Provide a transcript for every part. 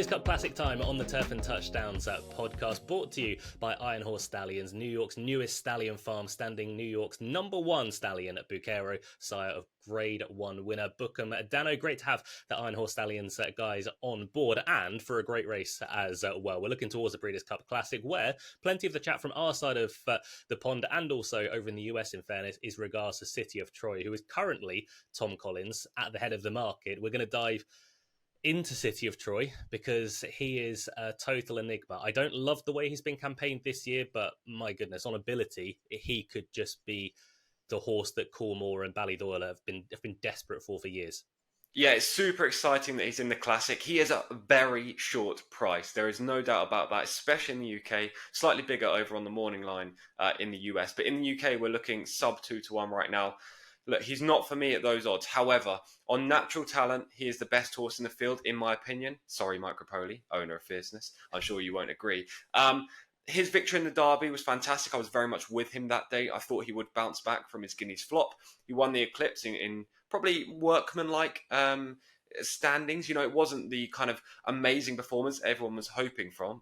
Breeders' Cup Classic time on the Turf and Touchdowns podcast, brought to you by Iron Horse Stallions, New York's newest stallion farm, standing New York's #1 stallion at Bucero, sire of Grade 1 winner Bookham. Dano, great to have the Iron Horse Stallions guys on board, and for a great race as well. We're looking towards the Breeders' Cup Classic, where plenty of the chat from our side of the pond, and also over in the US, in fairness, is regards to City of Troy, who is currently, Tom Collins, at the head of the market. We're going to dive into City of Troy because he is a total enigma. I don't love the way he's been campaigned this year, but my goodness, on ability, he could just be the horse that Coolmore and Ballydoyle have been desperate for years. Yeah, it's super exciting that he's in the Classic. He is a very short price. There is no doubt about that, especially in the UK. Slightly bigger over on the morning line in the US. But in the UK, we're looking sub 2-1 right now. Look, he's not for me at those odds. However, on natural talent, he is the best horse in the field, in my opinion. Sorry, Mike Rapoli, owner of Fierceness. I'm sure you won't agree. His victory in the Derby was fantastic. I was very much with him that day. I thought he would bounce back from his Guineas flop. He won the Eclipse in probably workman-like standings. You know, it wasn't the kind of amazing performance everyone was hoping from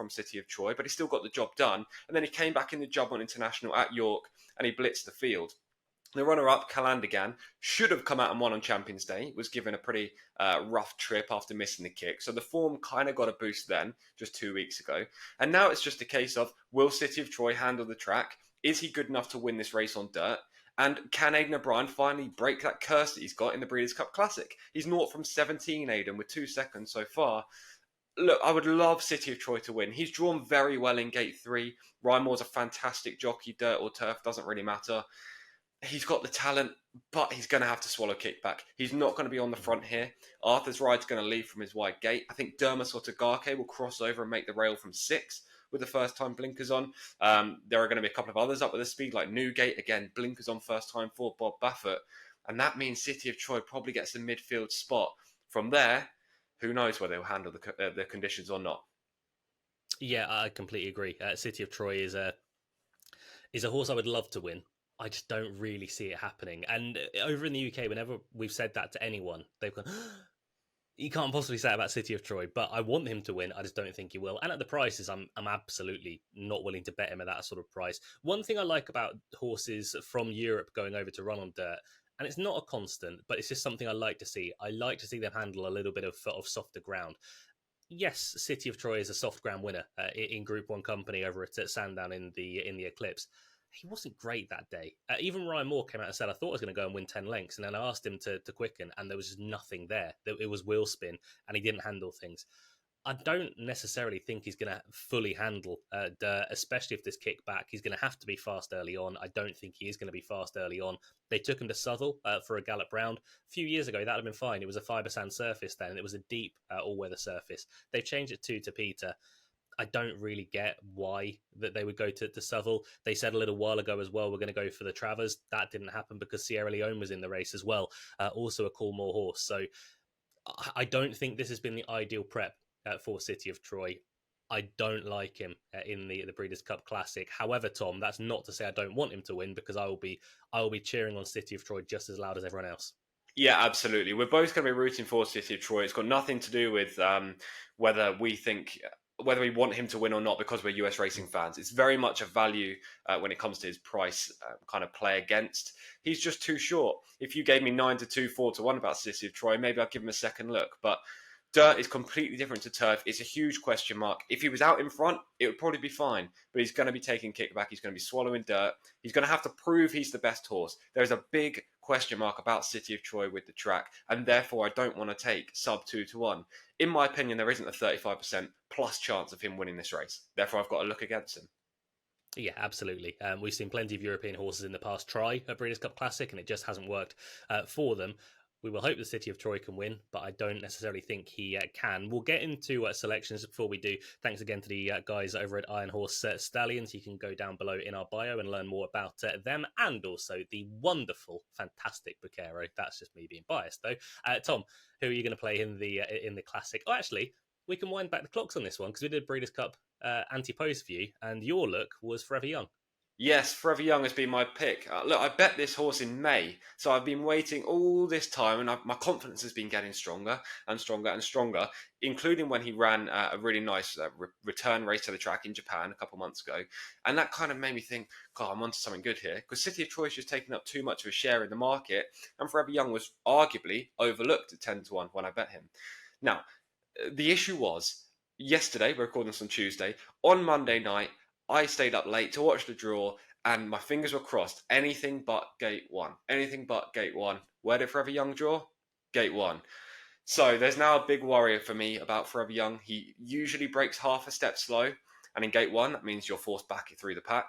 City of Troy, but he still got the job done. And then he came back in the Jubilant International at York and he blitzed the field. The runner-up, Calandigan, should have come out and won on Champions Day. Was given a pretty rough trip after missing the kick. So the form kind of got a boost then, just 2 weeks ago. And now it's just a case of, will City of Troy handle the track? Is he good enough to win this race on dirt? And can Aidan O'Brien finally break that curse that he's got in the Breeders' Cup Classic? He's 0 from 17, Aidan, with 2 seconds so far. Look, I would love City of Troy to win. He's drawn very well in Gate 3. Ryan Moore's a fantastic jockey, dirt or turf, doesn't really matter. He's got the talent, but he's going to have to swallow kickback. He's not going to be on the front here. Arthur's Ride's going to leave from his wide gate. I think Dermis or Tagake will cross over and make the rail from 6 with the first time blinkers on. There are going to be a couple of others up with the speed, like Newgate, again, blinkers on first time for Bob Baffert. And that means City of Troy probably gets a midfield spot. From there, who knows whether they'll handle the conditions or not. Yeah, I completely agree. City of Troy is a horse I would love to win. I just don't really see it happening. And over in the UK, whenever we've said that to anyone, they've gone, you can't possibly say that about City of Troy, but I want him to win. I just don't think he will. And at the prices, I'm absolutely not willing to bet him at that sort of price. One thing I like about horses from Europe going over to run on dirt, and it's not a constant, but it's just something I like to see. I like to see them handle a little bit of softer ground. Yes, City of Troy is a soft ground winner in Group 1 company over at Sandown in the Eclipse. He wasn't great that day. Even Ryan Moore came out and said, I thought I was going to go and win 10 lengths. And then I asked him to quicken, and there was just nothing there. It was wheel spin, and he didn't handle things. I don't necessarily think he's going to fully handle dirt, especially if this kickback. He's going to have to be fast early on. I don't think he is going to be fast early on. They took him to Southall for a gallop round. A few years ago, that would have been fine. It was a fibre sand surface then, and it was a deep all-weather surface. They've changed it to Peter. I don't really get why that they would go to Southall. They said a little while ago as well, we're going to go for the Travers. That didn't happen because Sierra Leone was in the race as well. Also a Coolmore horse. So I don't think this has been the ideal prep for City of Troy. I don't like him in the Breeders' Cup Classic. However, Tom, that's not to say I don't want him to win, because I will be cheering on City of Troy just as loud as everyone else. Yeah, absolutely. We're both going to be rooting for City of Troy. It's got nothing to do with whether we want him to win or not because we're US racing fans. It's very much a value when it comes to his price kind of play against. He's just too short. If you gave me 9-2, 4-1 about City of Troy, maybe I'd give him a second look. But dirt is completely different to turf. It's a huge question mark. If he was out in front, it would probably be fine. But he's going to be taking kickback. He's going to be swallowing dirt. He's going to have to prove he's the best horse. There's a big question mark about City of Troy with the track, and therefore I don't want to take sub 2-1. In my opinion, there isn't a 35% plus chance of him winning this race. Therefore, I've got to look against him. Yeah, absolutely. We've seen plenty of European horses in the past try a Breeders' Cup Classic, and it just hasn't worked for them. We will hope the City of Troy can win, but I don't necessarily think he can. We'll get into selections before we do. Thanks again to the guys over at Iron Horse Stallions. You can go down below in our bio and learn more about them, and also the wonderful, fantastic Bucero. That's just me being biased, though. Tom, who are you going to play in the Classic? Oh, actually, we can wind back the clocks on this one because we did Breeders' Cup anti-pose view, and your look was Forever Young. Yes, Forever Young has been my pick. Look, I bet this horse in May, so I've been waiting all this time, and my confidence has been getting stronger and stronger and stronger, including when he ran a really nice return race to the track in Japan a couple months ago, and that kind of made me think, God, I'm onto something good here, because City of Troy is just taking up too much of a share in the market, and Forever Young was arguably overlooked at 10-1 when I bet him. Now, the issue was yesterday. We're recording this on Tuesday. On Monday night, I stayed up late to watch the draw, and my fingers were crossed. Anything but gate one. Anything but gate one. Where did Forever Young draw? Gate one. So there's now a big worry for me about Forever Young. He usually breaks half a step slow, and in gate one, that means you're forced back through the pack.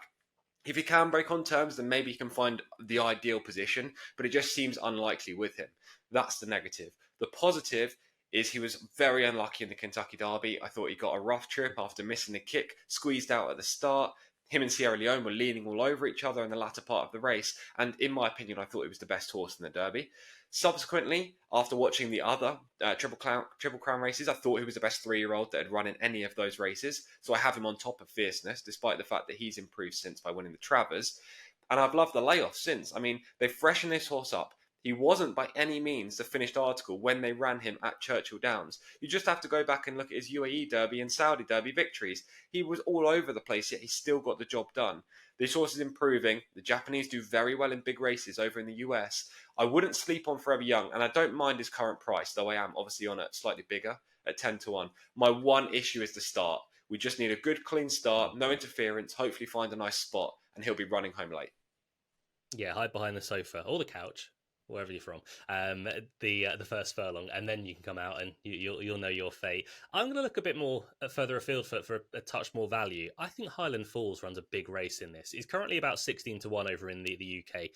If he can break on terms, then maybe he can find the ideal position, but it just seems unlikely with him. That's the negative. The positive is he was very unlucky in the Kentucky Derby. I thought he got a rough trip after missing the kick, squeezed out at the start. Him and Sierra Leone were leaning all over each other in the latter part of the race, and in my opinion, I thought he was the best horse in the Derby. Subsequently, after watching the other Triple Crown races, I thought he was the best 3-year-old that had run in any of those races. So I have him on top of Fierceness, despite the fact that he's improved since by winning the Travers. And I've loved the layoff since. I mean, they've freshened this horse up. He wasn't by any means the finished article when they ran him at Churchill Downs. You just have to go back and look at his UAE Derby and Saudi Derby victories. He was all over the place, yet he still got the job done. This horse is improving. The Japanese do very well in big races over in the US. I wouldn't sleep on Forever Young, and I don't mind his current price, though I am obviously on it slightly bigger at 10-1. My one issue is the start. We just need a good, clean start, no interference, hopefully find a nice spot, and he'll be running home late. Yeah, hide behind the sofa or the couch, wherever you're from. The first furlong, and then you can come out and you'll know your fate. I'm going to look a bit more further afield for a touch more value. I think Highland Falls runs a big race in this. He's currently about 16-1 over in the UK.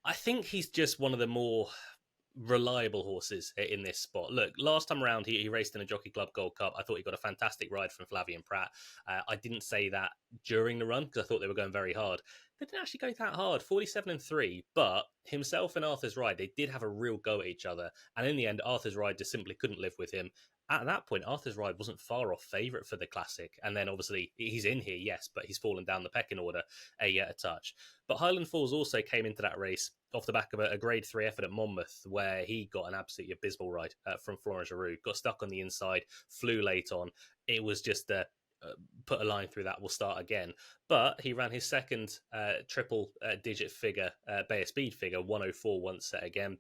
I think he's just one of the more reliable horses in this spot. Look, last time around, he raced in a Jockey Club Gold Cup. I thought he got a fantastic ride from Flavian Pratt. I didn't say that during the run because I thought they were going very hard. They didn't actually go that hard, 47-3, but himself and Arthur's Ride, they did have a real go at each other. And in the end, Arthur's Ride just simply couldn't live with him. At that point, Arthur's Ride wasn't far off favourite for the Classic. And then obviously he's in here, yes, but he's fallen down the pecking order a touch. But Highland Falls also came into that race off the back of a Grade 3 effort at Monmouth, where he got an absolutely abysmal ride from Florent Giroux, got stuck on the inside, flew late on. It was just put a line through that, we'll start again. But he ran his second triple digit figure, Bayer Speed figure, 104 once set again.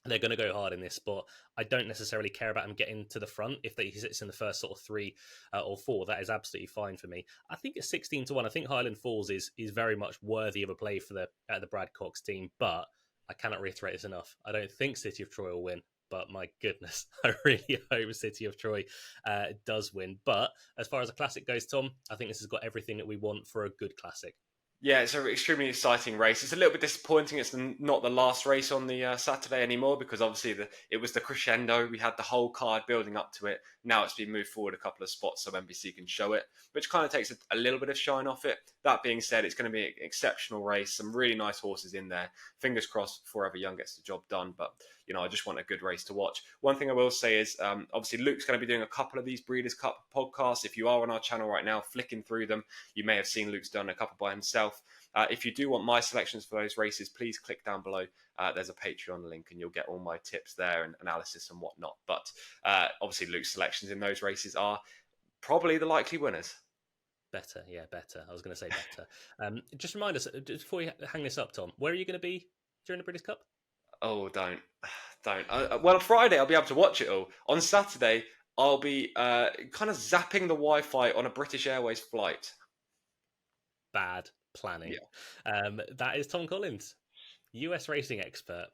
They're going to go hard in this spot. I don't necessarily care about him getting to the front. If he sits in the first sort of 3 or 4, that is absolutely fine for me. I think it's 16-1. I think Highland Falls is very much worthy of a play for the Brad Cox team, but I cannot reiterate this enough. I don't think City of Troy will win, but my goodness, I really hope City of Troy does win. But as far as a classic goes, Tom, I think this has got everything that we want for a good classic. Yeah, it's an extremely exciting race. It's a little bit disappointing it's not the last race on the Saturday anymore, because obviously it was the crescendo. We had the whole card building up to it. Now it's been moved forward a couple of spots so NBC can show it, which kind of takes a little bit of shine off it. That being said, it's going to be an exceptional race. Some really nice horses in there. Fingers crossed Forever Young gets the job done, but I just want a good race to watch. One thing I will say is, obviously Luke's going to be doing a couple of these Breeders' Cup podcasts. If you are on our channel right now, flicking through them, you may have seen Luke's done a couple by himself. If you do want my selections for those races, please click down below. There's a Patreon link and you'll get all my tips there and analysis and whatnot. But obviously Luke's selections in those races are probably the likely winners. Better. I was going to say better. Just remind us, just before you hang this up, Tom, where are you going to be during the Breeders' Cup? Oh, don't. Well, on Friday, I'll be able to watch it all. On Saturday, I'll be kind of zapping the Wi-Fi on a British Airways flight. Bad planning. Yeah. That is Tom Collins, US racing expert.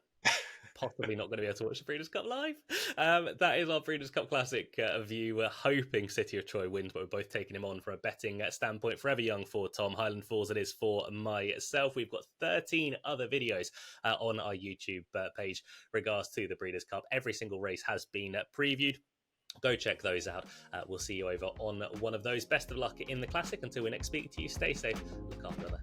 Possibly not going to be able to watch the Breeders' Cup live. That is our Breeders' Cup Classic view. We're hoping City of Troy wins, but we're both taking him on from a betting standpoint. Forever Young for Tom, Highland Falls it is for myself. We've got 13 other videos on our YouTube page regards to the Breeders' Cup. Every single race has been previewed. Go check those out. We'll see you over on one of those. Best of luck in the Classic. Until we next speak to you, stay safe, look after other.